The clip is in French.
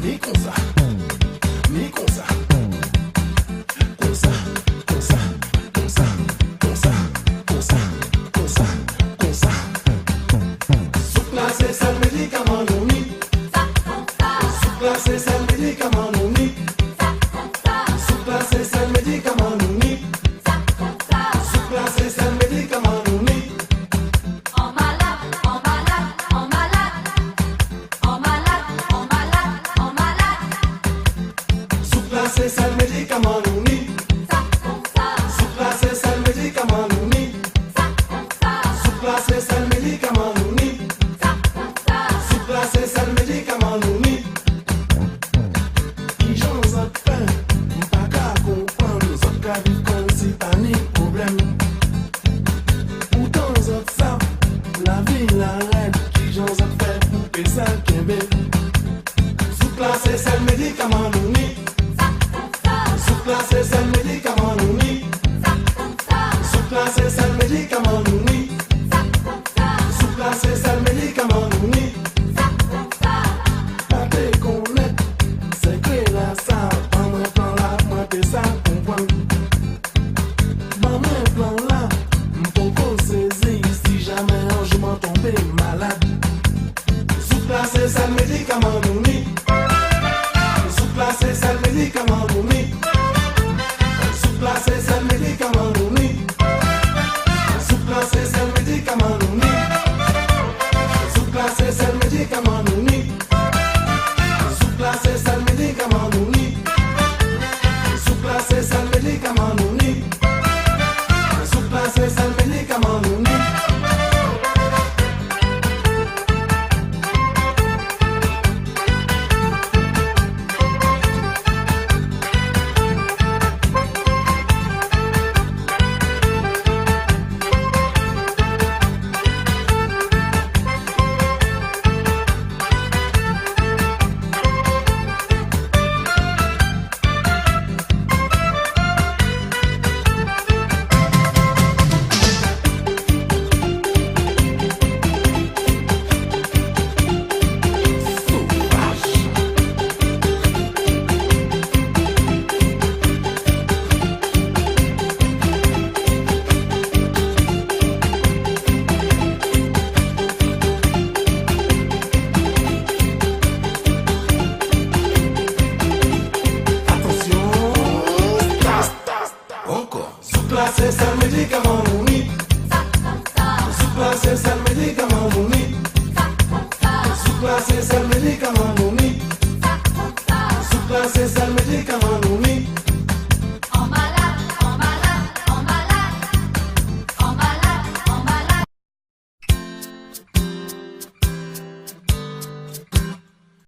ni comme ça, ni comme ça. Comme ça, comme ça, comme ça, comme ça, comme ça, comme ça, comme ça. Soupe là c'est ça le médicament nous ni. Soupe là c'est ça le médicament nous ni. Soupe là c'est ça le médicament nous ni. Soupe là c'est ça le médicament nous ni. En malade, en malade, en malade. En malade, en malade, en malade. Soupe là c'est ça le médicament nous ni. Soupe là c'est ça le médicament nous ni. Soupe là c'est ça le médicament nous ni. Soupe là c'est ça le médicament nous ni. Qui j'en ai fait, m'pas qu'à comprendre, nous autres qu'à vivre comme si pas ni problème. Pourtant nous autres ça, la vie la reine, qui j'en ai fait pour payer ça qu'un Soupe là c'est ça le médicament nous ni. Soupe là c'est ça le médicament nous ni. Soupe là c'est ça le médicament nous ni. Soupe là c'est ça le médicament nous ni. Pas te connaître, c'est que là ça, pas moi plan là, moi t'es ça comprendre. Pas moi plan là, m'poco saisir si jamais un jour m'en tomber malade. Soupe là c'est ça le médicament nous ni. Soupe là c'est ça le médicament